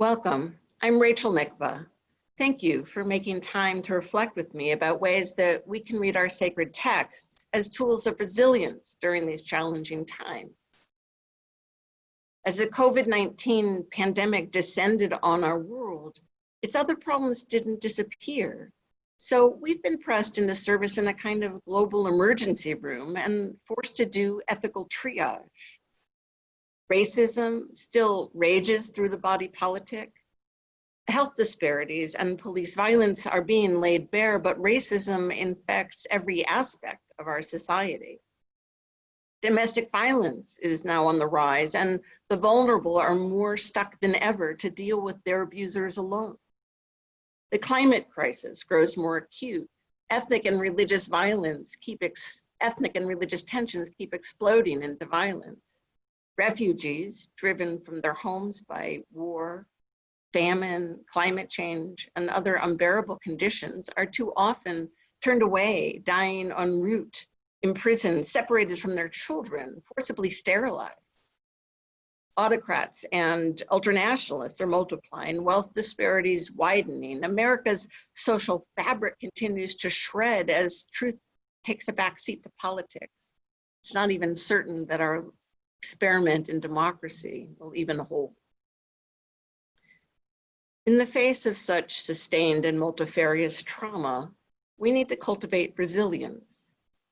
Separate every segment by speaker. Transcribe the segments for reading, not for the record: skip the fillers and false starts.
Speaker 1: Welcome. I'm Rachel Mikva. Thank you for making time to reflect with me about ways that we can read our sacred texts as tools of resilience during these challenging times. As the COVID-19 pandemic descended on our world, its other problems didn't disappear. So we've been pressed into service in a kind of global emergency room and forced to do ethical triage. Racism still rages through the body politic. Health disparities and police violence are being laid bare, but racism infects every aspect of our society. Domestic violence is now on the rise, and the vulnerable are more stuck than ever to deal with their abusers alone. The climate crisis grows more acute. Ethnic and religious tensions keep exploding into violence. Refugees driven from their homes by war, famine, climate change, and other unbearable conditions are too often turned away, dying en route, imprisoned, separated from their children, forcibly sterilized. Autocrats and ultranationalists are multiplying, wealth disparities widening. America's social fabric continues to shred as truth takes a backseat to politics. It's not even certain that our experiment in democracy will even hold. In the face of such sustained and multifarious trauma, we need to cultivate resilience.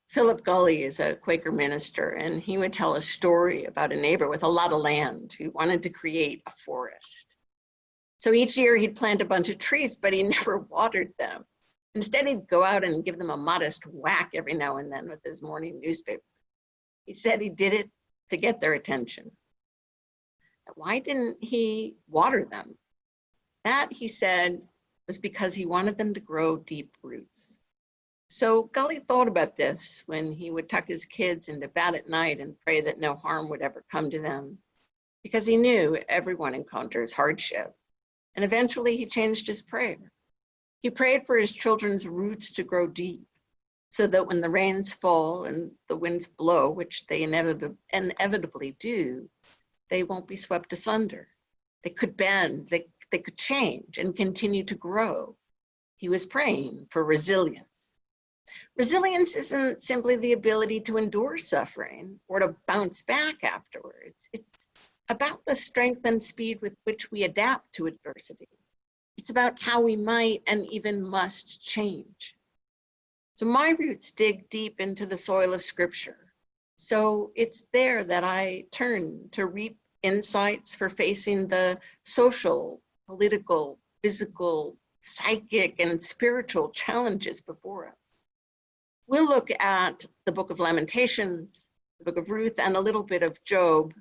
Speaker 1: Philip Gulley is a Quaker minister, and he would tell a story about a neighbor with a lot of land who wanted to create a forest. So each year he'd plant a bunch of trees, but he never watered them. Instead, he'd go out and give them a modest whack every now and then with his morning newspaper. He said he did it to get their attention. Why didn't he water them? That, he said, was because he wanted them to grow deep roots. So Gulley thought about this when he would tuck his kids into bed at night and pray that no harm would ever come to them, because he knew everyone encounters hardship. And eventually he changed his prayer. He prayed for his children's roots to grow deep, so that when the rains fall and the winds blow, which they inevitably do, they won't be swept asunder. They could bend, they could change and continue to grow. He was praying for resilience. Resilience isn't simply the ability to endure suffering or to bounce back afterwards. It's about the strength and speed with which we adapt to adversity. It's about how we might and even must change. So my roots dig deep into the soil of Scripture. So it's there that I turn to reap insights for facing the social, political, physical, psychic, and spiritual challenges before us. We'll look at the Book of Lamentations, the Book of Ruth, and a little bit of Job.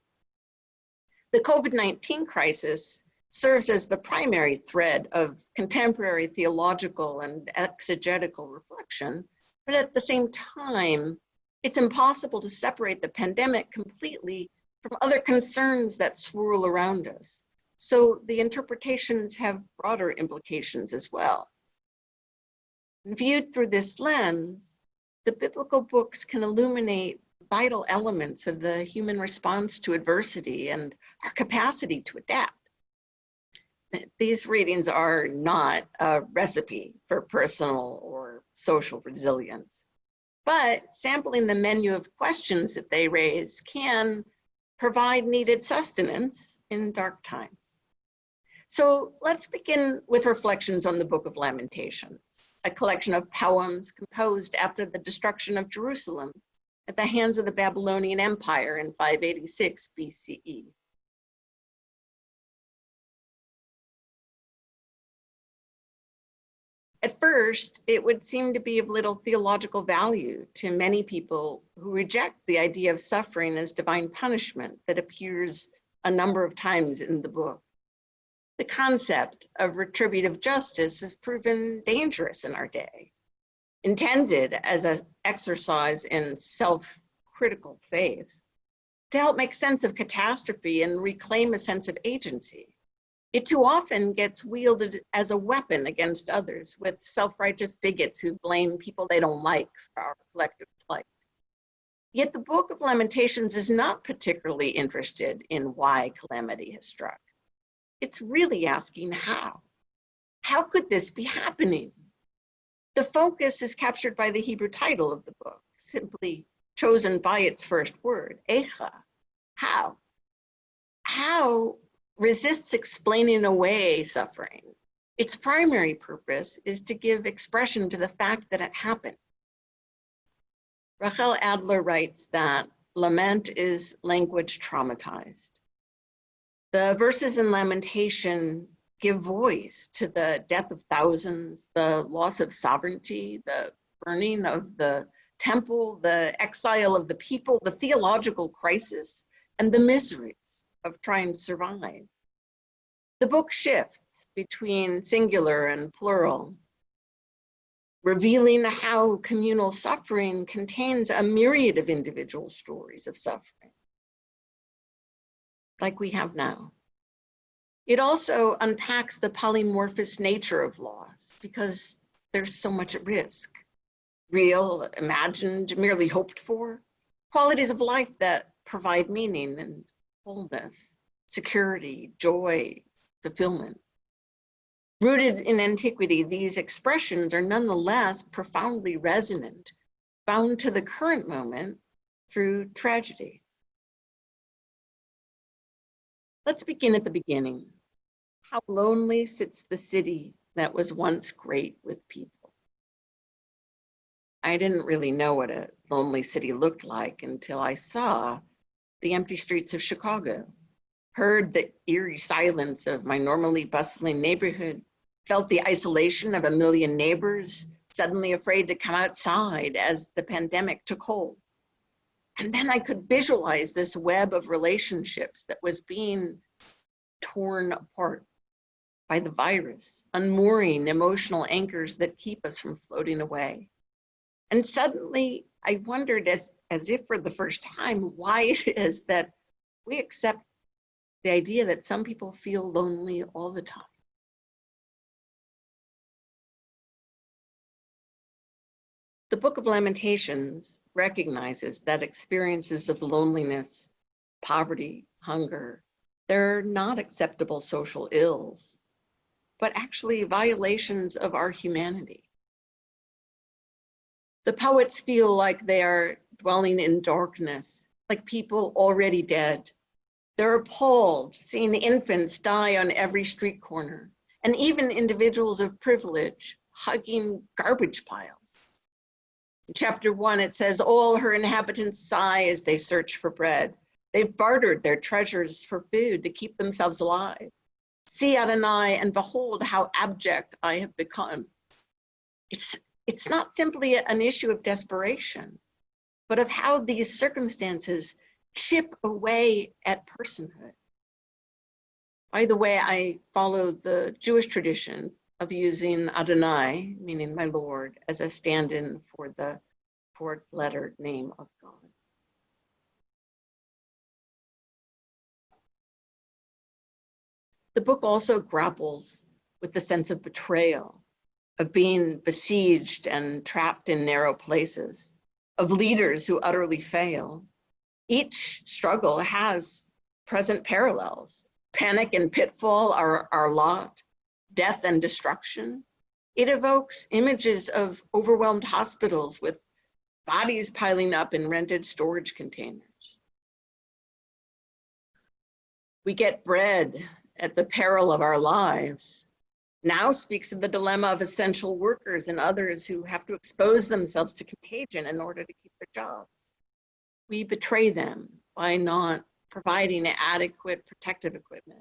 Speaker 1: The COVID-19 crisis serves as the primary thread of contemporary theological and exegetical reflection, but at the same time, it's impossible to separate the pandemic completely from other concerns that swirl around us. So the interpretations have broader implications as well. And viewed through this lens, the biblical books can illuminate vital elements of the human response to adversity and our capacity to adapt. These readings are not a recipe for personal or social resilience, but sampling the menu of questions that they raise can provide needed sustenance in dark times. So let's begin with reflections on the Book of Lamentations, a collection of poems composed after the destruction of Jerusalem at the hands of the Babylonian Empire in 586 BCE. At first, it would seem to be of little theological value to many people who reject the idea of suffering as divine punishment that appears a number of times in the book. The concept of retributive justice has proven dangerous in our day. Intended as an exercise in self-critical faith, to help make sense of catastrophe and reclaim a sense of agency, it too often gets wielded as a weapon against others, with self-righteous bigots who blame people they don't like for our collective plight. Yet the Book of Lamentations is not particularly interested in why calamity has struck. It's really asking how. How could this be happening? The focus is captured by the Hebrew title of the book, simply chosen by its first word, echa, how. How resists explaining away suffering. Its primary purpose is to give expression to the fact that it happened. Rachel Adler writes that lament is language traumatized. The verses in Lamentation give voice to the death of thousands, the loss of sovereignty, the burning of the temple, the exile of the people, the theological crisis, and the miseries of trying to survive. The book shifts between singular and plural, revealing how communal suffering contains a myriad of individual stories of suffering, like we have now. It also unpacks the polymorphous nature of loss because there's so much at risk. Real, imagined, merely hoped for, qualities of life that provide meaning and wholeness, security, joy, fulfillment. Rooted in antiquity, these expressions are nonetheless profoundly resonant, bound to the current moment through tragedy. Let's begin at the beginning. How lonely sits the city that was once great with people. I didn't really know what a lonely city looked like until I saw the empty streets of Chicago, heard the eerie silence of my normally bustling neighborhood, felt the isolation of a million neighbors, suddenly afraid to come outside as the pandemic took hold. And then I could visualize this web of relationships that was being torn apart by the virus, unmooring emotional anchors that keep us from floating away. And suddenly I wondered, as if for the first time, why it is that we accept the idea that some people feel lonely all the time. The Book of Lamentations recognizes that experiences of loneliness, poverty, hunger, they're not acceptable social ills, but actually violations of our humanity. The poets feel like they are dwelling in darkness, like people already dead. They're appalled seeing infants die on every street corner, and even individuals of privilege hugging garbage piles. In chapter 1, it says, all her inhabitants sigh as they search for bread. They've bartered their treasures for food to keep themselves alive. See, Adonai, and behold how abject I have become. It's not simply an issue of desperation, but of how these circumstances chip away at personhood. By the way, I follow the Jewish tradition of using Adonai, meaning my Lord, as a stand-in for the four-lettered name of God. The book also grapples with the sense of betrayal, of being besieged and trapped in narrow places, of leaders who utterly fail. Each struggle has present parallels. Panic and pitfall are our lot, death and destruction. It evokes images of overwhelmed hospitals with bodies piling up in rented storage containers. We get bread at the peril of our lives. Now speaks of the dilemma of essential workers and others who have to expose themselves to contagion in order to keep their jobs. We betray them by not providing adequate protective equipment.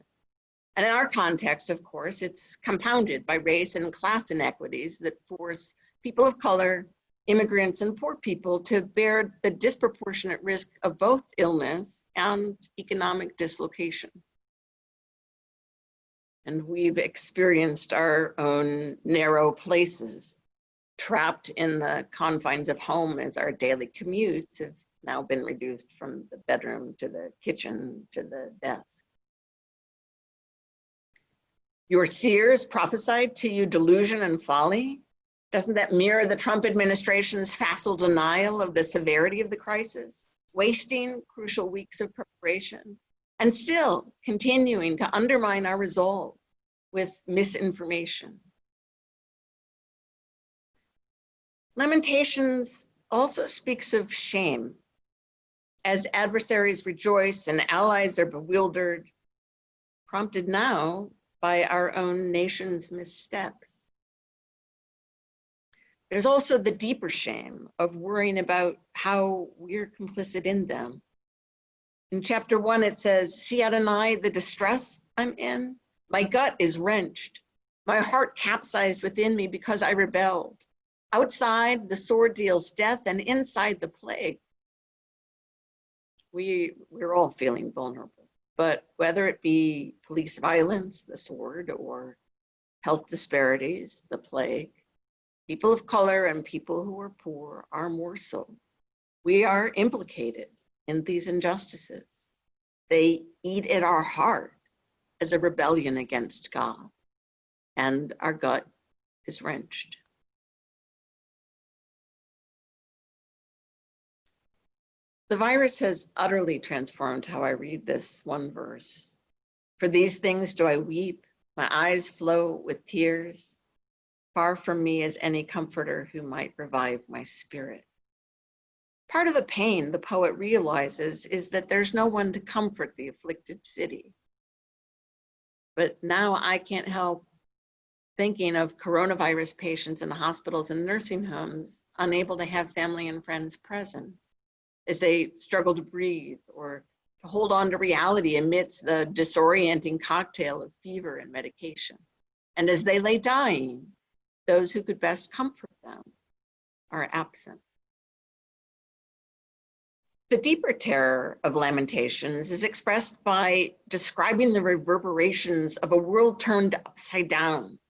Speaker 1: And in our context, of course, it's compounded by race and class inequities that force people of color, immigrants, and poor people to bear the disproportionate risk of both illness and economic dislocation. And we've experienced our own narrow places, trapped in the confines of home as our daily commutes have now been reduced from the bedroom to the kitchen to the desk. Your seers prophesied to you delusion and folly. Doesn't that mirror the Trump administration's facile denial of the severity of the crisis, wasting crucial weeks of preparation and still continuing to undermine our resolve with misinformation. Lamentations also speaks of shame, as adversaries rejoice and allies are bewildered, prompted now by our own nation's missteps. There's also the deeper shame of worrying about how we're complicit in them. In chapter 1, it says, "See, Adonai, the distress I'm in. My gut is wrenched. My heart capsized within me because I rebelled. Outside, the sword deals death, and inside, the plague." We're all feeling vulnerable, but whether it be police violence, the sword, or health disparities, the plague, people of color and people who are poor are more so. We are implicated in these injustices. They eat at our heart as a rebellion against God, and our gut is wrenched. The virus has utterly transformed how I read this one verse. "For these things do I weep, my eyes flow with tears. Far from me is any comforter who might revive my spirit." Part of the pain the poet realizes is that there's no one to comfort the afflicted city. But now I can't help thinking of coronavirus patients in hospitals and nursing homes, unable to have family and friends present, as they struggle to breathe or to hold on to reality amidst the disorienting cocktail of fever and medication. And as they lay dying, those who could best comfort them are absent. The deeper terror of Lamentations is expressed by describing the reverberations of a world turned upside down.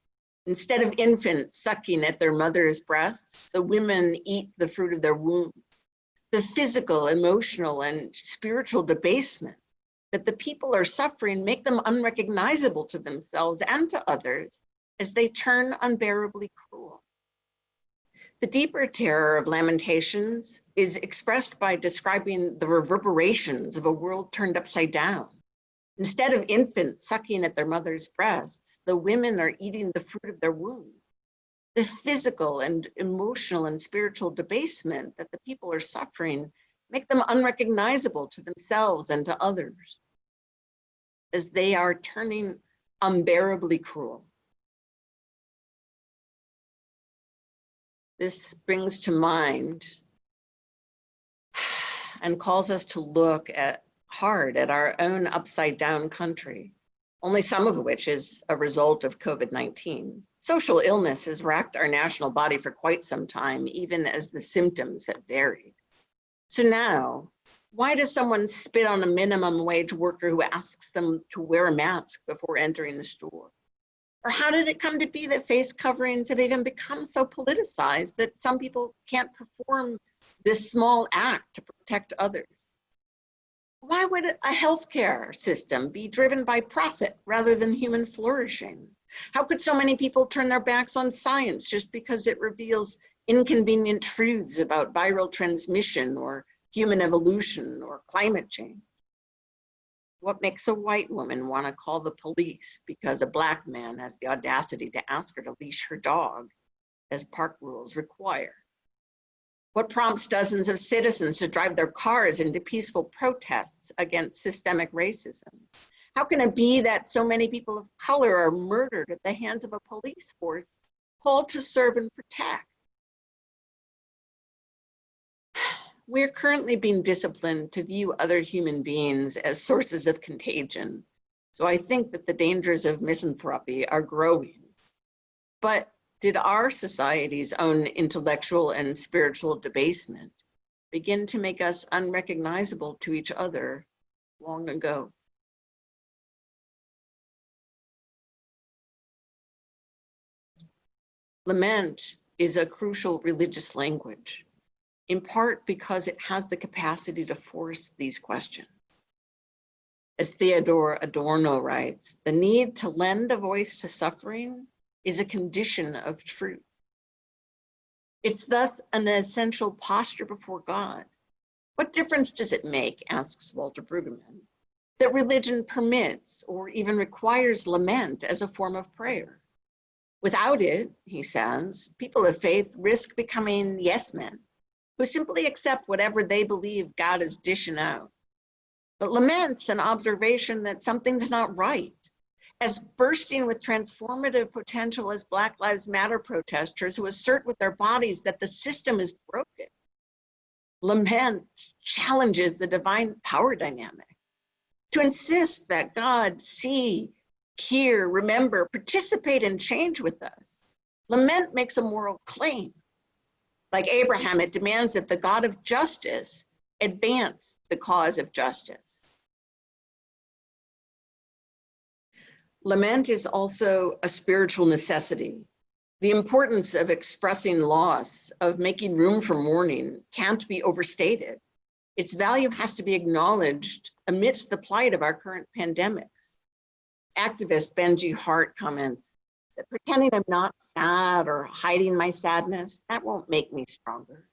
Speaker 1: Instead of infants sucking at their mother's breasts, the women eat the fruit of their womb. The physical, emotional, and spiritual debasement that the people are suffering make them unrecognizable to themselves and to others as they turn unbearably cruel. The deeper terror of Lamentations is expressed by describing the reverberations of a world turned upside down. Instead of infants sucking at their mother's breasts, the women are eating the fruit of their womb. The physical and emotional and spiritual debasement that the people are suffering make them unrecognizable to themselves and to others, as they are turning unbearably cruel. This brings to mind and calls us to look hard at our own upside down country, only some of which is a result of COVID-19. Social illness has racked our national body for quite some time, even as the symptoms have varied. So now, why does someone spit on a minimum wage worker who asks them to wear a mask before entering the store? Or how did it come to be that face coverings have even become so politicized that some people can't perform this small act to protect others? Why would a healthcare system be driven by profit rather than human flourishing? How could so many people turn their backs on science just because it reveals inconvenient truths about viral transmission or human evolution or climate change? What makes a white woman want to call the police because a Black man has the audacity to ask her to leash her dog, as park rules require? What prompts dozens of citizens to drive their cars into peaceful protests against systemic racism? How can it be that so many people of color are murdered at the hands of a police force called to serve and protect? We're currently being disciplined to view other human beings as sources of contagion. So I think that the dangers of misanthropy are growing. But did our society's own intellectual and spiritual debasement begin to make us unrecognizable to each other long ago? Lament is a crucial religious language, in part because it has the capacity to force these questions. As Theodore Adorno writes, the need to lend a voice to suffering is a condition of truth. It's thus an essential posture before God. What difference does it make, asks Walter Brueggemann, that religion permits or even requires lament as a form of prayer. Without it, he says, people of faith risk becoming yes men who simply accept whatever they believe God is dishing out. But lament's an observation that something's not right. As bursting with transformative potential as Black Lives Matter protesters who assert with their bodies that the system is broken, lament challenges the divine power dynamic. To insist that God see, hear, remember, participate, and change with us, lament makes a moral claim. Like Abraham, it demands that the God of justice advance the cause of justice. Lament is also a spiritual necessity. The importance of expressing loss, of making room for mourning, can't be overstated. Its value has to be acknowledged amidst the plight of our current pandemics. Activist Benji Hart comments that pretending I'm not sad or hiding my sadness, that won't make me stronger.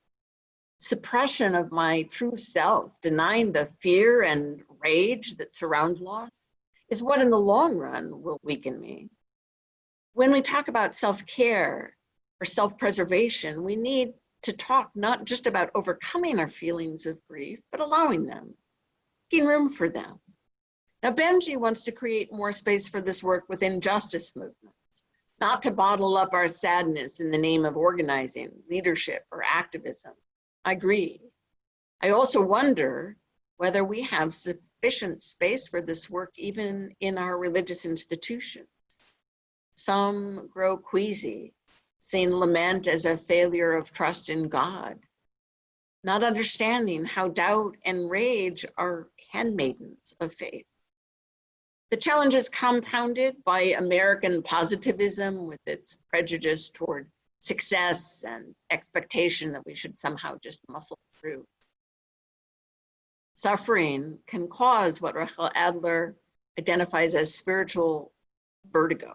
Speaker 1: Suppression of my true self, denying the fear and rage that surround loss, is what in the long run will weaken me. When we talk about self-care or self-preservation, we need to talk not just about overcoming our feelings of grief, but allowing them, making room for them. Now, Benji wants to create more space for this work within justice movements, not to bottle up our sadness in the name of organizing, leadership, or activism. I agree. I also wonder whether we have sufficient space for this work even in our religious institutions. Some grow queasy, seeing lament as a failure of trust in God, not understanding how doubt and rage are handmaidens of faith. The challenge is compounded by American positivism with its prejudice toward success and expectation that we should somehow just muscle through. Suffering can cause what Rachel Adler identifies as spiritual vertigo,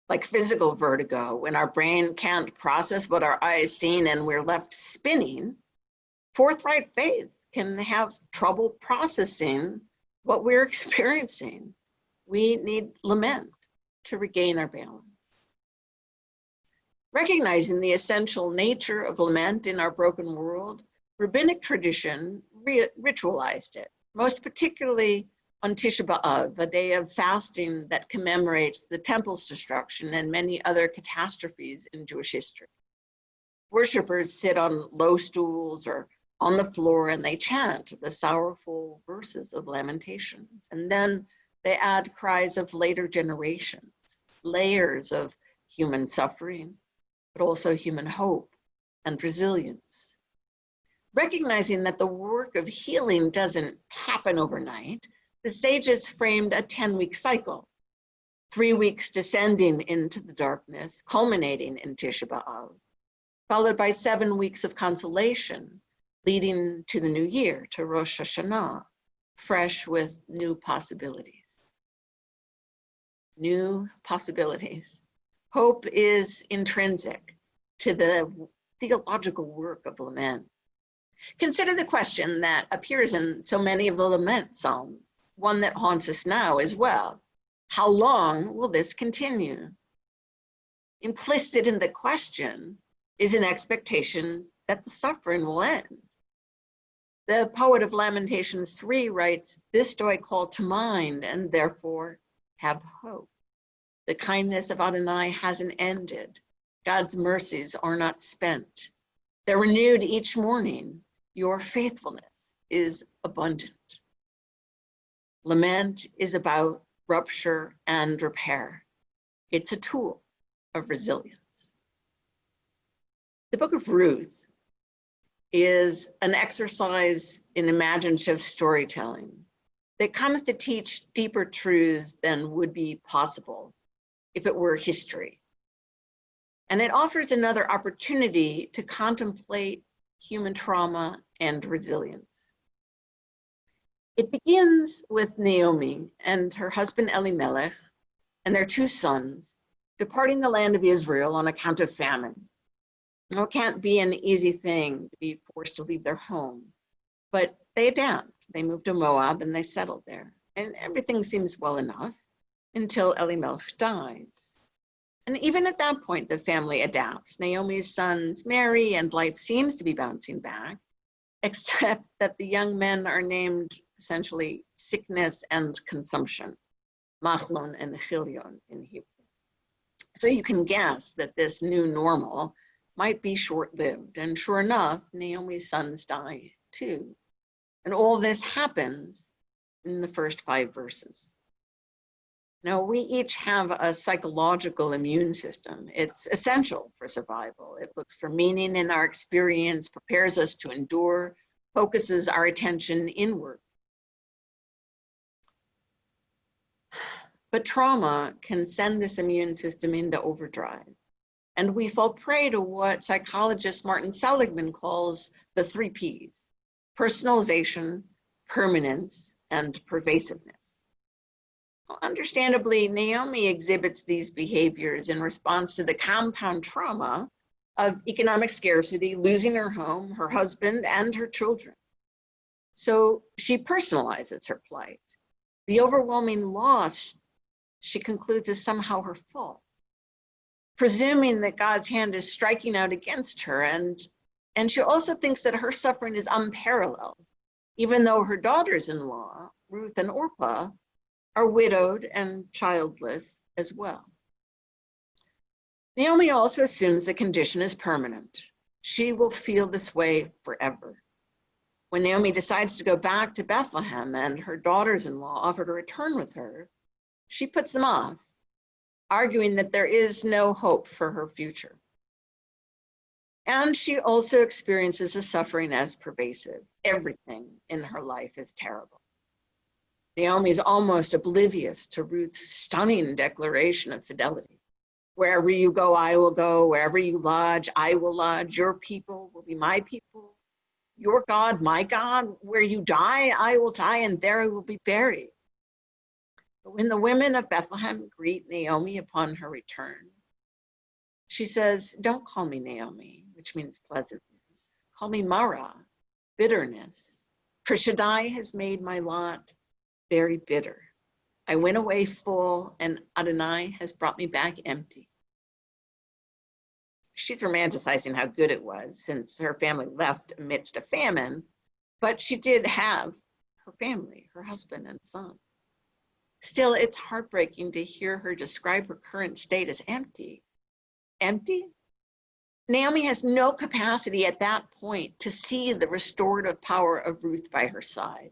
Speaker 1: like physical vertigo, when our brain can't process what our eyes seen and we're left spinning. Forthright faith can have trouble processing what we're experiencing. We need lament to regain our balance. Recognizing the essential nature of lament in our broken world, rabbinic tradition ritualized it, most particularly on Tisha B'Av, a day of fasting that commemorates the temple's destruction and many other catastrophes in Jewish history. Worshippers sit on low stools or on the floor and they chant the sorrowful verses of Lamentations. And then they add cries of later generations, layers of human suffering, but also human hope and resilience. Recognizing that the work of healing doesn't happen overnight, the sages framed a 10-week cycle, 3 weeks descending into the darkness, culminating in Tisha B'Av, followed by 7 weeks of consolation, leading to the new year, to Rosh Hashanah, fresh with new possibilities. New possibilities. Hope is intrinsic to the theological work of lament. Consider the question that appears in so many of the lament psalms, one that haunts us now as well. How long will this continue? Implicit in the question is an expectation that the suffering will end. The poet of Lamentations 3 writes, "This do I call to mind, and therefore have hope. The kindness of Adonai hasn't ended. God's mercies are not spent. They're renewed each morning. Your faithfulness is abundant." Lament is about rupture and repair. It's a tool of resilience. The book of Ruth is an exercise in imaginative storytelling that comes to teach deeper truths than would be possible if it were history. And it offers another opportunity to contemplate human trauma and resilience. It begins with Naomi and her husband Elimelech and their 2 sons departing the land of Israel on account of famine. Now, it can't be an easy thing to be forced to leave their home, but they adapt. They moved to Moab and they settled there. and everything seems well enough until Elimelech dies. And even at that point, the family adapts. Naomi's sons marry, and life seems to be bouncing back, except that the young men are named essentially sickness and consumption, machlon and chilion in Hebrew. So you can guess that this new normal might be short-lived. And sure enough, Naomi's sons die too. And all this happens in the first 5 verses. Now, we each have a psychological immune system. It's essential for survival. It looks for meaning in our experience, prepares us to endure, focuses our attention inward. But trauma can send this immune system into overdrive. And we fall prey to what psychologist Martin Seligman calls the 3 Ps: personalization, permanence, and pervasiveness. Well, understandably, Naomi exhibits these behaviors in response to the compound trauma of economic scarcity, losing her home, her husband, and her children. So she personalizes her plight. The overwhelming loss, she concludes, is somehow her fault, presuming that God's hand is striking out against her. And she also thinks that her suffering is unparalleled, even though her daughters-in-law, Ruth and Orpah, are widowed and childless as well. Naomi also assumes the condition is permanent. She will feel this way forever. When Naomi decides to go back to Bethlehem and her daughters-in-law offer to return with her, she puts them off, arguing that there is no hope for her future. And she also experiences the suffering as pervasive. Everything in her life is terrible. Naomi is almost oblivious to Ruth's stunning declaration of fidelity. Wherever you go, I will go. Wherever you lodge, I will lodge. Your people will be my people. Your God, my God. Where you die, I will die, and there I will be buried. But when the women of Bethlehem greet Naomi upon her return, she says, "Don't call me Naomi," which means pleasantness. Call me Mara, bitterness. For Shaddai has made my lot very bitter. I went away full, and Adonai has brought me back empty. She's romanticizing how good it was since her family left amidst a famine, but she did have her family, her husband and son. Still, it's heartbreaking to hear her describe her current state as empty. Empty? Naomi has no capacity at that point to see the restorative power of Ruth by her side.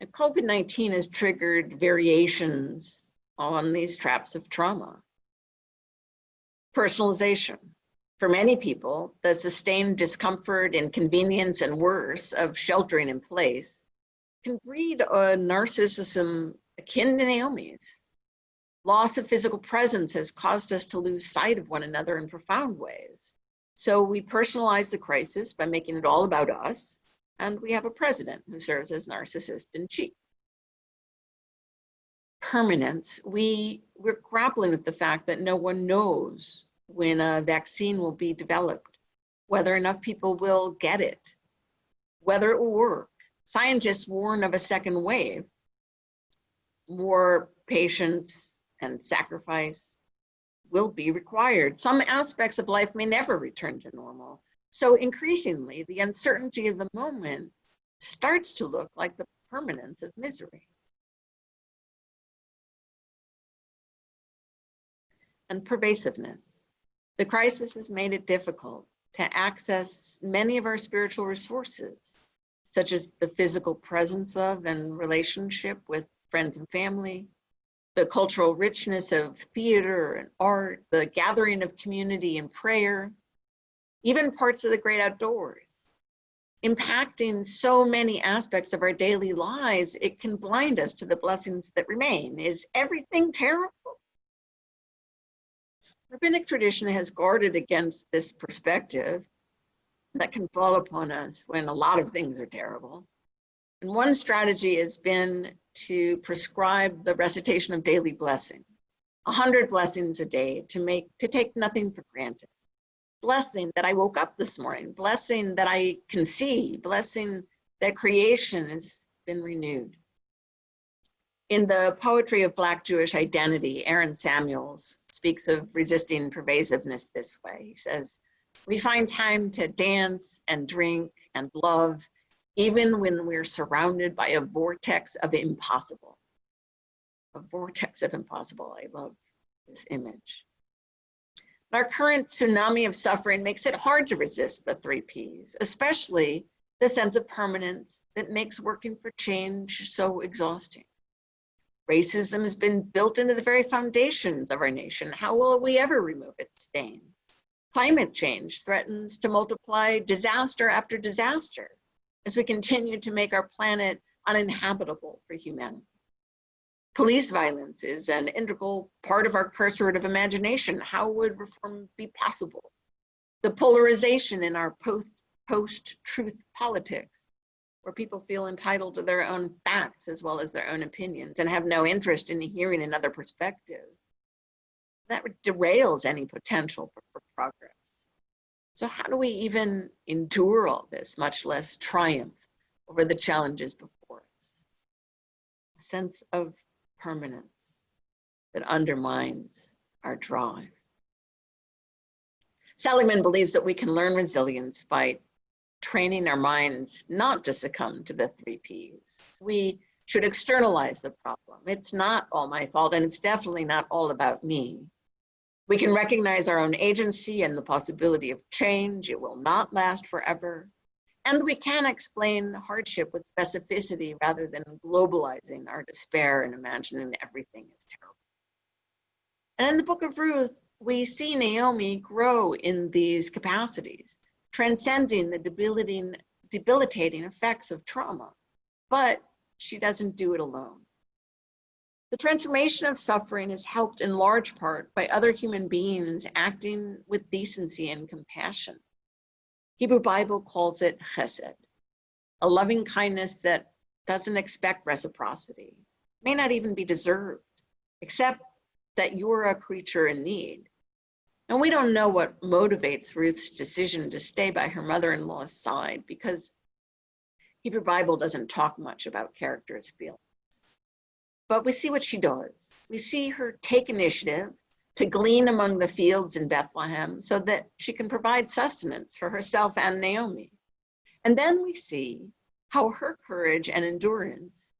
Speaker 1: And COVID-19 has triggered variations on these traps of trauma. Personalization. For many people, the sustained discomfort, inconvenience, and worse of sheltering in place can breed a narcissism akin to Naomi's. Loss of physical presence has caused us to lose sight of one another in profound ways. So we personalize the crisis by making it all about us, and we have a president who serves as narcissist in chief. Permanence. We're grappling with the fact that no one knows when a vaccine will be developed, whether enough people will get it, whether it will work. Scientists warn of a second wave. More patience and sacrifice will be required. Some aspects of life may never return to normal. So increasingly, the uncertainty of the moment starts to look like the permanence of misery. And pervasiveness. The crisis has made it difficult to access many of our spiritual resources, such as the physical presence of and relationship with friends and family, the cultural richness of theater and art, the gathering of community and prayer, even parts of the great outdoors. Impacting so many aspects of our daily lives, it can blind us to the blessings that remain. Is everything terrible? Rabbinic tradition has guarded against this perspective that can fall upon us when a lot of things are terrible. And one strategy has been to prescribe the recitation of daily blessing, 100 blessings a day to take nothing for granted. Blessing that I woke up this morning, blessing that I can see, blessing that creation is been renewed. In the Poetry of Black Jewish Identity, Aaron Samuels speaks of resisting pervasiveness this way. He says, "We find time to dance and drink and love, even when we're surrounded by a vortex of impossible." A vortex of impossible. I love this image. Our current tsunami of suffering makes it hard to resist the 3 Ps, especially the sense of permanence that makes working for change so exhausting. Racism has been built into the very foundations of our nation. How will we ever remove its stain? Climate change threatens to multiply disaster after disaster as we continue to make our planet uninhabitable for humanity. Police violence is an integral part of our cursorative imagination. How would reform be possible? The polarization in our post-truth politics, where people feel entitled to their own facts as well as their own opinions and have no interest in hearing another perspective, that derails any potential for progress. So how do we even endure all this, much less triumph over the challenges before us? A sense of permanence that undermines our drive. Seligman believes that we can learn resilience by training our minds not to succumb to the 3 Ps. We should externalize the problem. It's not all my fault, and it's definitely not all about me. We can recognize our own agency and the possibility of change. It will not last forever. And we can explain hardship with specificity rather than globalizing our despair and imagining everything is terrible. And in the book of Ruth, we see Naomi grow in these capacities, transcending the debilitating effects of trauma, but she doesn't do it alone. The transformation of suffering is helped in large part by other human beings acting with decency and compassion. Hebrew Bible calls it chesed, a loving kindness that doesn't expect reciprocity, may not even be deserved, except that you're a creature in need. And we don't know what motivates Ruth's decision to stay by her mother-in-law's side, because Hebrew Bible doesn't talk much about characters' feelings. But we see what she does. We see her take initiative to glean among the fields in Bethlehem so that she can provide sustenance for herself and Naomi. And then we see how her courage and endurance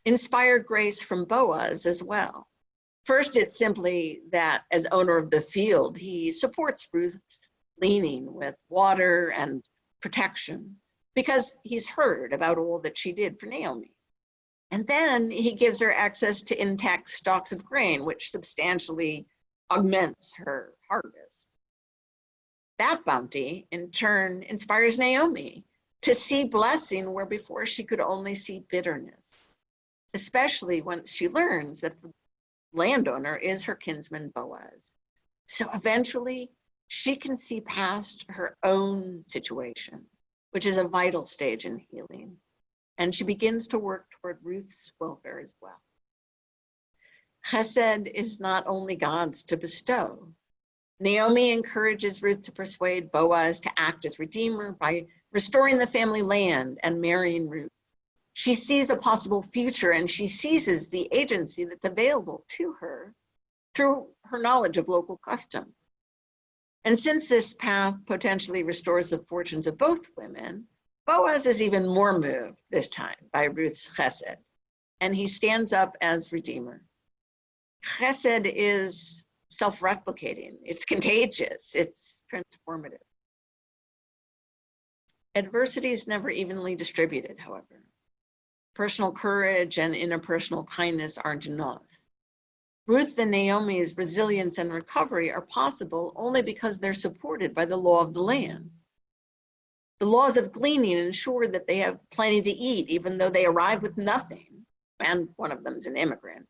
Speaker 1: inspire grace from Boaz as well. First, it's simply that as owner of the field, he supports Ruth's gleaning with water and protection because he's heard about all that she did for Naomi. And then he gives her access to intact stalks of grain, which substantially augments her harvest. That bounty, in turn, inspires Naomi to see blessing where before she could only see bitterness, especially when she learns that the landowner is her kinsman Boaz. So eventually, she can see past her own situation, which is a vital stage in healing, and she begins to work toward Ruth's welfare as well. Chesed is not only God's to bestow. Naomi encourages Ruth to persuade Boaz to act as redeemer by restoring the family land and marrying Ruth. She sees a possible future, and she seizes the agency that's available to her through her knowledge of local custom. And since this path potentially restores the fortunes of both women, Boaz is even more moved this time by Ruth's chesed, and he stands up as redeemer. Chesed is self-replicating, it's contagious, it's transformative. Adversity is never evenly distributed, however. Personal courage and interpersonal kindness aren't enough. Ruth and Naomi's resilience and recovery are possible only because they're supported by the law of the land. The laws of gleaning ensure that they have plenty to eat, even though they arrive with nothing, and one of them is an immigrant.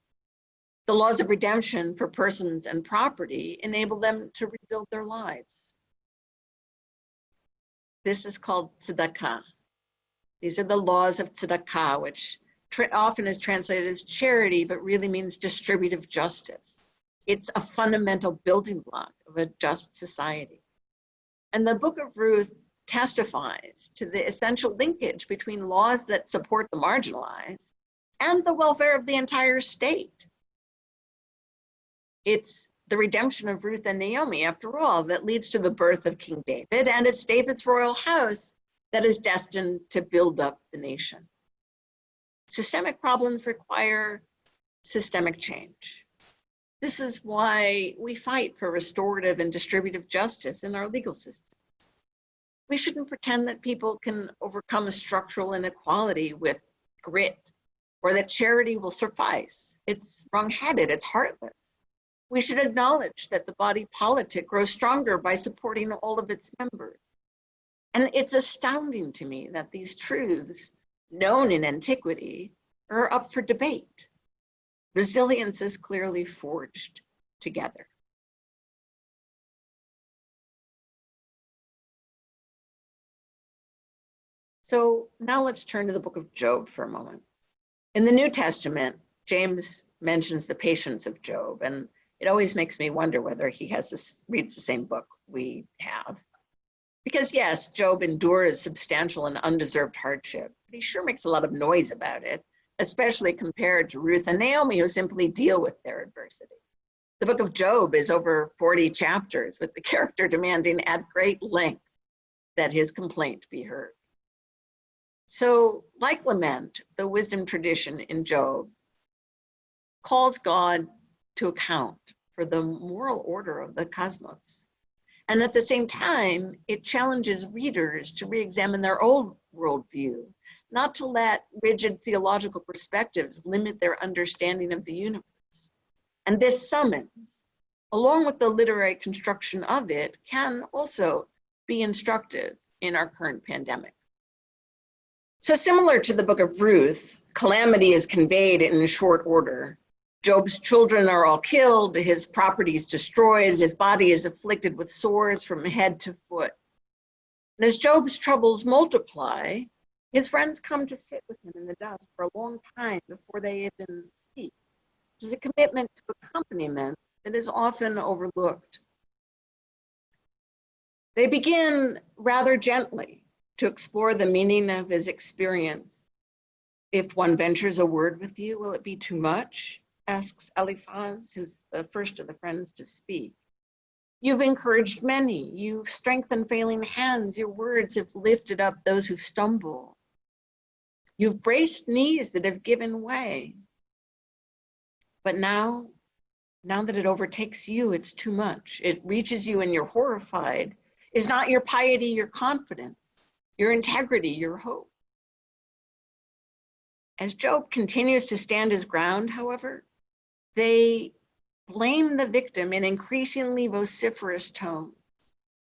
Speaker 1: The laws of redemption for persons and property enable them to rebuild their lives. This is called tzedakah. These are the laws of tzedakah, which often is translated as charity, but really means distributive justice. It's a fundamental building block of a just society. And the book of Ruth testifies to the essential linkage between laws that support the marginalized and the welfare of the entire state. It's the redemption of Ruth and Naomi, after all, that leads to the birth of King David, and it's David's royal house that is destined to build up the nation. Systemic problems require systemic change. This is why we fight for restorative and distributive justice in our legal system. We shouldn't pretend that people can overcome a structural inequality with grit, or that charity will suffice. It's wrong-headed, it's heartless. We should acknowledge that the body politic grows stronger by supporting all of its members. And it's astounding to me that these truths, known in antiquity, are up for debate. Resilience is clearly forged together. So now let's turn to the book of Job for a moment. In the New Testament, James mentions the patience of Job, and it always makes me wonder whether he reads the same book we have. Because yes, Job endures substantial and undeserved hardship, but he sure makes a lot of noise about it, especially compared to Ruth and Naomi, who simply deal with their adversity. The book of Job is over 40 chapters, with the character demanding at great length that his complaint be heard. So, like lament, the wisdom tradition in Job calls God to account for the moral order of the cosmos. And at the same time, it challenges readers to re-examine their own worldview, not to let rigid theological perspectives limit their understanding of the universe. And this summons, along with the literary construction of it, can also be instructive in our current pandemic. So similar to the book of Ruth, calamity is conveyed in short order. Job's children are all killed, his property is destroyed, his body is afflicted with sores from head to foot. And as Job's troubles multiply, his friends come to sit with him in the dust for a long time before they even speak. There's a commitment to accompaniment that is often overlooked. They begin rather gently to explore the meaning of his experience. If one ventures a word with you, will it be too much? Asks Eliphaz, who's the first of the friends to speak. You've encouraged many, you've strengthened failing hands, your words have lifted up those who stumble. You've braced knees that have given way. But now that it overtakes you, it's too much. It reaches you and you're horrified. Is not your piety your confidence, your integrity your hope? As Job continues to stand his ground, however, they blame the victim in increasingly vociferous tones,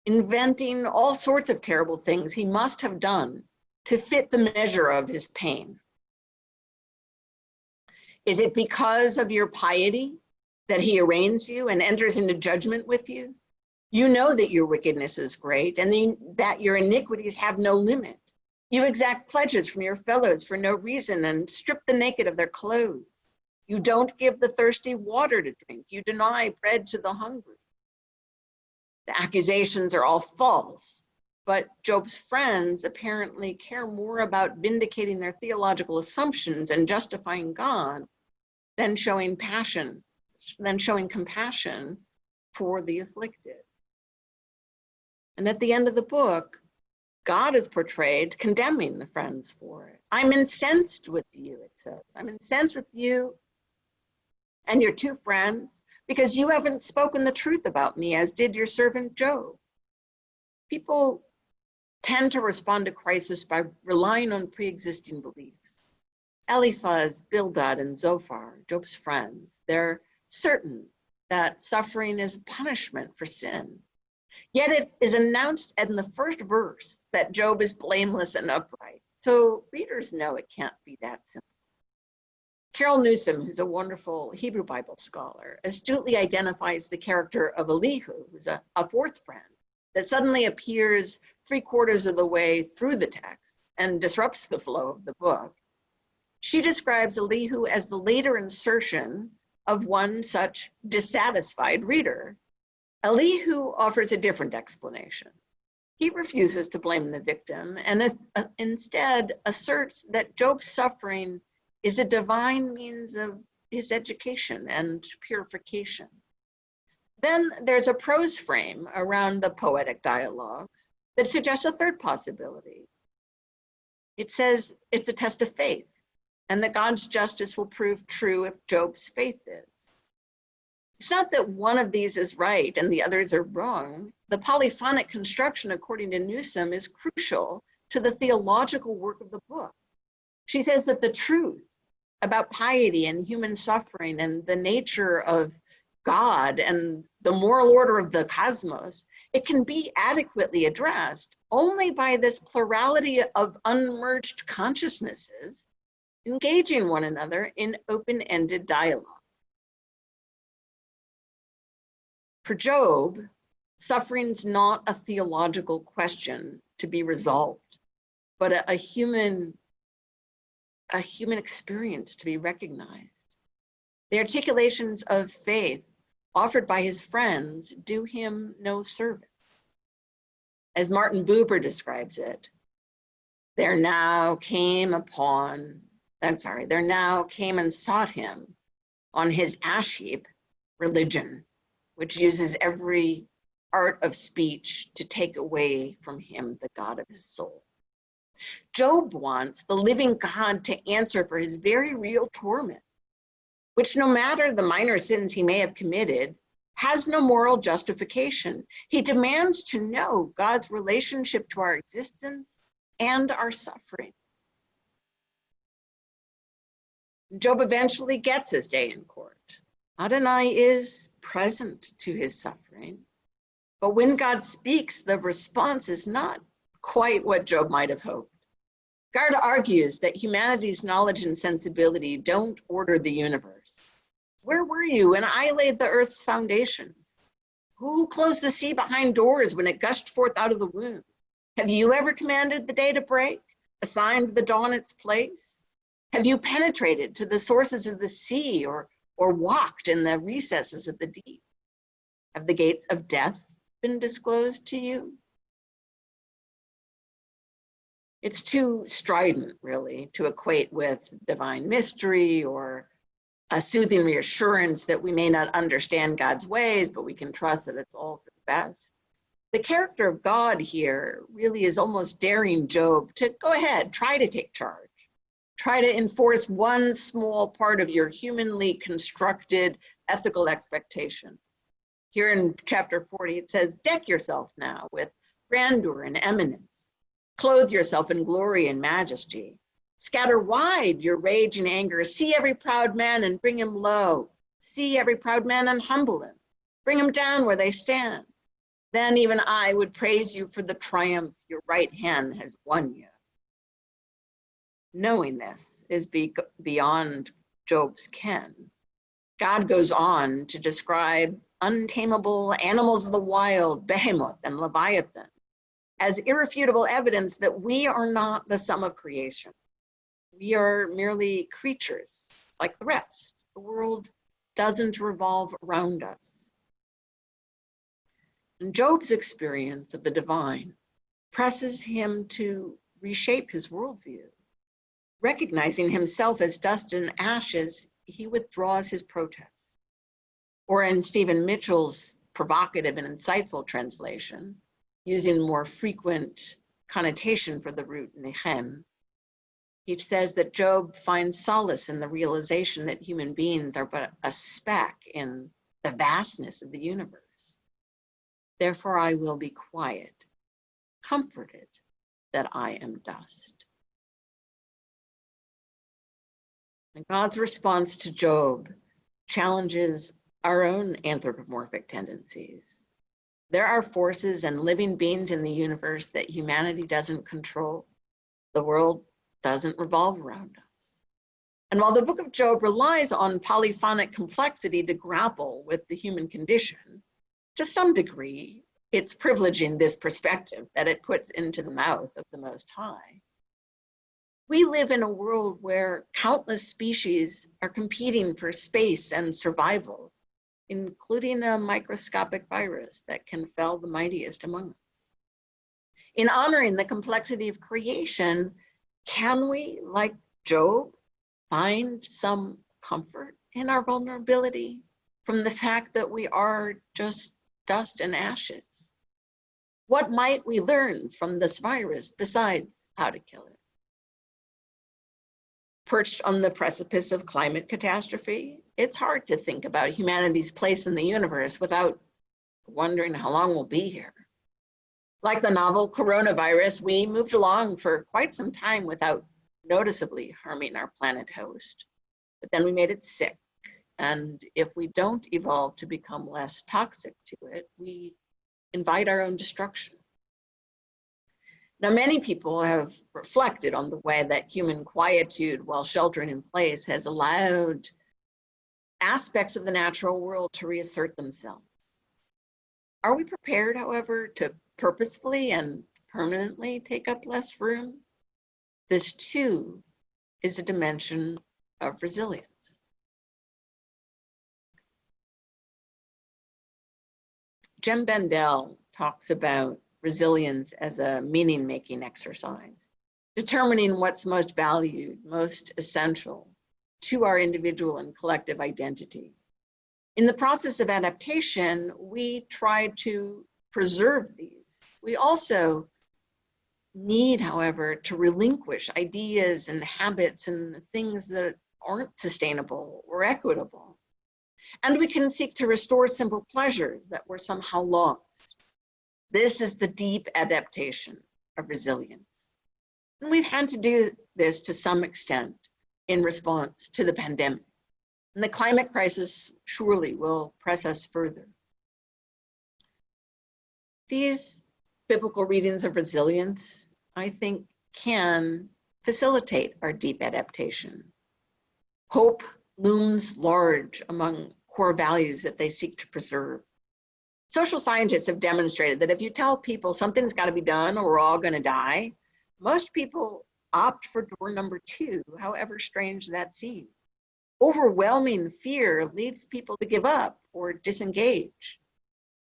Speaker 1: inventing all sorts of terrible things he must have done to fit the measure of his pain. Is it because of your piety that he arraigns you and enters into judgment with you? You know that your wickedness is great and that your iniquities have no limit. You exact pledges from your fellows for no reason and strip the naked of their clothes. You don't give the thirsty water to drink. You deny bread to the hungry. The accusations are all false, but Job's friends apparently care more about vindicating their theological assumptions and justifying God than showing compassion for the afflicted. And at the end of the book, God is portrayed condemning the friends for it. I'm incensed with you, it says. I'm incensed with you and your two friends because you haven't spoken the truth about me, as did your servant Job. People tend to respond to crisis by relying on pre-existing beliefs. Eliphaz, Bildad, and Zophar, Job's friends, they're certain that suffering is punishment for sin. Yet it is announced in the first verse that Job is blameless and upright. So readers know it can't be that simple. Carol Newsom, who's a wonderful Hebrew Bible scholar, astutely identifies the character of Elihu, who's a fourth friend, that suddenly appears 3/4 of the way through the text and disrupts the flow of the book. She describes Elihu as the later insertion of one such dissatisfied reader. Elihu offers a different explanation. He refuses to blame the victim and instead asserts that Job's suffering is a divine means of his education and purification. Then there's a prose frame around the poetic dialogues that suggests a third possibility. It says it's a test of faith, and that God's justice will prove true if Job's faith is. It's not that one of these is right and the others are wrong. The polyphonic construction, according to Newsom, is crucial to the theological work of the book. She says that the truth about piety and human suffering and the nature of God and the moral order of the cosmos, it can be adequately addressed only by this plurality of unmerged consciousnesses engaging one another in open-ended dialogue. For Job, suffering's not a theological question to be resolved, but a human experience to be recognized. The articulations of faith offered by his friends do him no service. As Martin Buber describes it, there now came and sought him on his ash heap religion, which uses every art of speech to take away from him the God of his soul. Job wants the living God to answer for his very real torment, which, no matter the minor sins he may have committed, has no moral justification. He demands to know God's relationship to our existence and our suffering. Job eventually gets his day in court. Adonai is present to his suffering, but when God speaks, the response is not quite what Job might have hoped. Gard argues that humanity's knowledge and sensibility don't order the universe. Where were you when I laid the earth's foundations? Who closed the sea behind doors when it gushed forth out of the womb? Have you ever commanded the day to break, assigned the dawn its place? Have you penetrated to the sources of the sea or walked in the recesses of the deep? Have the gates of death been disclosed to you? It's too strident, really, to equate with divine mystery or a soothing reassurance that we may not understand God's ways, but we can trust that it's all for the best. The character of God here really is almost daring Job to go ahead, try to take charge. Try to enforce one small part of your humanly constructed ethical expectations. Here in chapter 40, it says, deck yourself now with grandeur and eminence. Clothe yourself in glory and majesty. Scatter wide your rage and anger. See every proud man and bring him low. See every proud man and humble him. Bring him down where they stand. Then even I would praise you for the triumph your right hand has won you. Knowing this is beyond Job's ken. God goes on to describe untamable animals of the wild, behemoth and leviathan, as irrefutable evidence that we are not the sum of creation. We are merely creatures like the rest. The world doesn't revolve around us. And Job's experience of the divine presses him to reshape his worldview. Recognizing himself as dust and ashes, he withdraws his protest. Or in Stephen Mitchell's provocative and insightful translation, using more frequent connotation for the root nechem, he says that Job finds solace in the realization that human beings are but a speck in the vastness of the universe. Therefore, I will be quiet, comforted that I am dust. And God's response to Job challenges our own anthropomorphic tendencies. There are forces and living beings in the universe that humanity doesn't control. The world doesn't revolve around us. And while the book of Job relies on polyphonic complexity to grapple with the human condition, to some degree, it's privileging this perspective that it puts into the mouth of the Most High. We live in a world where countless species are competing for space and survival, including a microscopic virus that can fell the mightiest among us. In honoring the complexity of creation, can we, like Job, find some comfort in our vulnerability from the fact that we are just dust and ashes? What might we learn from this virus besides how to kill it? Perched on the precipice of climate catastrophe, it's hard to think about humanity's place in the universe without wondering how long we'll be here. Like the novel coronavirus, we moved along for quite some time without noticeably harming our planet host. But then we made it sick. And if we don't evolve to become less toxic to it, we invite our own destruction. Now, many people have reflected on the way that human quietude while sheltering in place has allowed aspects of the natural world to reassert themselves. Are we prepared, however, to purposefully and permanently take up less room? This too is a dimension of resilience. Jem Bendell talks about resilience as a meaning-making exercise, determining what's most valued, most essential to our individual and collective identity. In the process of adaptation, we try to preserve these. We also need, however, to relinquish ideas and habits and things that aren't sustainable or equitable. And we can seek to restore simple pleasures that were somehow lost. This is the deep adaptation of resilience. And we've had to do this to some extent in response to the pandemic. And the climate crisis surely will press us further. These biblical readings of resilience, I think, can facilitate our deep adaptation. Hope looms large among core values that they seek to preserve. Social scientists have demonstrated that if you tell people something's got to be done or we're all going to die, most people opt for door number 2, however strange that seems. Overwhelming fear leads people to give up or disengage.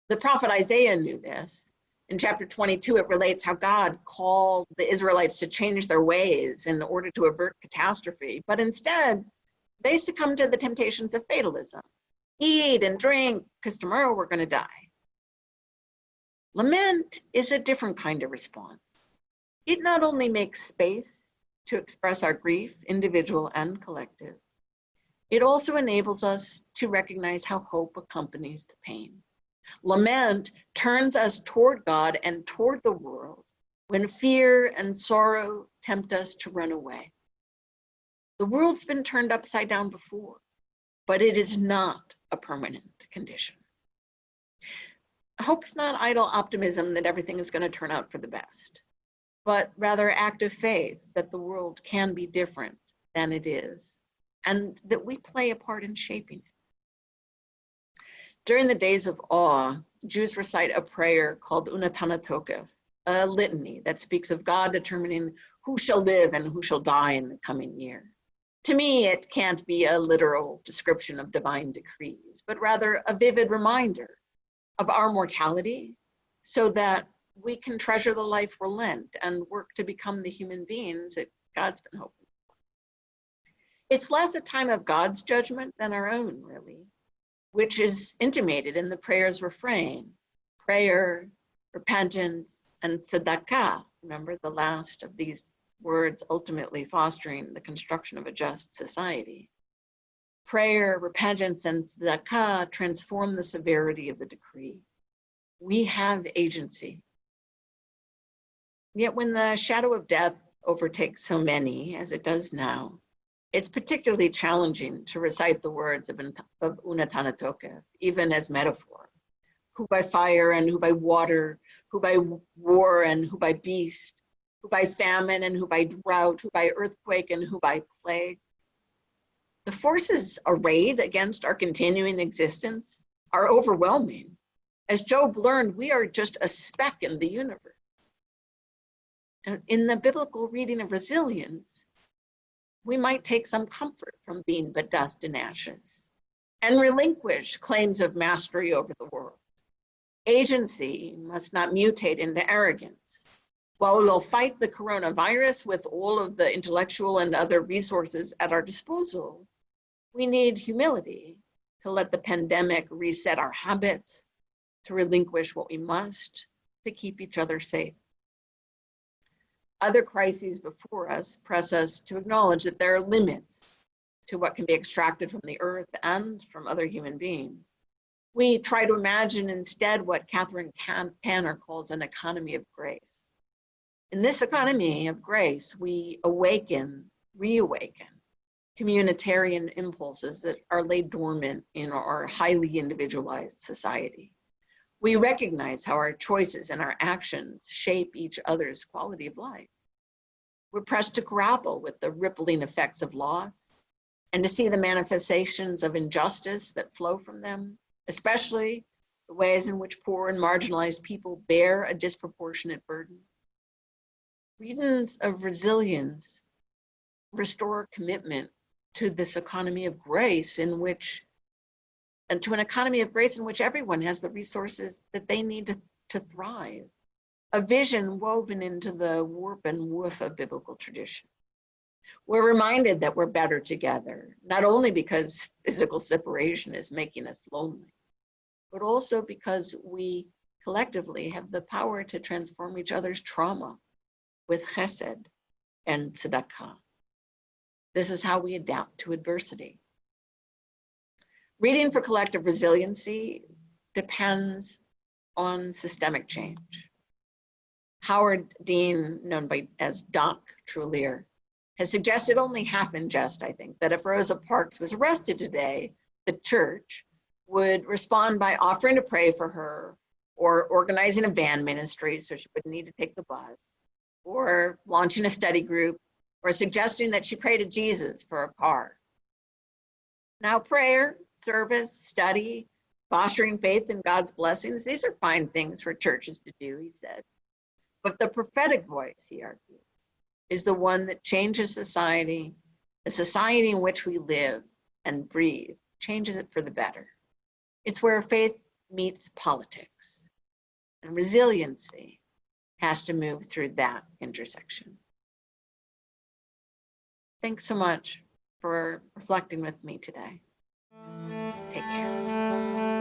Speaker 1: The prophet Isaiah knew this. In chapter 22, it relates how God called the Israelites to change their ways in order to avert catastrophe, but instead, they succumbed to the temptations of fatalism. Eat and drink, because tomorrow we're going to die. Lament is a different kind of response. It not only makes space to express our grief, individual and collective, it also enables us to recognize how hope accompanies the pain. Lament turns us toward God and toward the world when fear and sorrow tempt us to run away. The world's been turned upside down before, but it is not a permanent condition. Hope is not idle optimism that everything is going to turn out for the best, but rather active faith that the world can be different than it is, and that we play a part in shaping it. During the days of awe, Jews recite a prayer called Unatana Tokef, a litany that speaks of God determining who shall live and who shall die in the coming year. To me, it can't be a literal description of divine decrees, but rather a vivid reminder of our mortality so that we can treasure the life we're lent and work to become the human beings that God's been hoping for. It's less a time of God's judgment than our own, really, which is intimated in the prayer's refrain: prayer, repentance, and tzedakah. Remember, the last of these words ultimately fostering the construction of a just society. Prayer, repentance, and tzedakah transform the severity of the decree. We have agency. Yet when the shadow of death overtakes so many, as it does now, it's particularly challenging to recite the words of Unatana Tokef, even as metaphor. Who by fire and who by water, who by war and who by beast, who by famine and who by drought, who by earthquake and who by plague. The forces arrayed against our continuing existence are overwhelming. As Job learned, we are just a speck in the universe. And in the biblical reading of resilience, we might take some comfort from being but dust and ashes and relinquish claims of mastery over the world. Agency must not mutate into arrogance. While we'll fight the coronavirus with all of the intellectual and other resources at our disposal, we need humility to let the pandemic reset our habits, to relinquish what we must, to keep each other safe. Other crises before us press us to acknowledge that there are limits to what can be extracted from the earth and from other human beings. We try to imagine instead what Catherine Tanner calls an economy of grace. In this economy of grace, we reawaken communitarian impulses that are laid dormant in our highly individualized society. We recognize how our choices and our actions shape each other's quality of life. We're pressed to grapple with the rippling effects of loss and to see the manifestations of injustice that flow from them, especially the ways in which poor and marginalized people bear a disproportionate burden. Reasons of resilience restore commitment to this economy of grace in which everyone has the resources that they need to thrive. A vision woven into the warp and woof of biblical tradition. We're reminded that we're better together, not only because physical separation is making us lonely, but also because we collectively have the power to transform each other's trauma with chesed and tzedakah. This is how we adapt to adversity. Reading for collective resiliency depends on systemic change. Howard Dean, known as Doc Trulier, has suggested only half in jest, I think, that if Rosa Parks was arrested today, the church would respond by offering to pray for her, or organizing a van ministry so she wouldn't need to take the bus, or launching a study group, or suggesting that she pray to Jesus for a car. Now, prayer, service, study, fostering faith in God's blessings, these are fine things for churches to do, he said. But the prophetic voice, he argues, is the one that changes society, the society in which we live and breathe, changes it for the better. It's where faith meets politics, and resiliency has to move through that intersection. Thanks so much for reflecting with me today. Take care.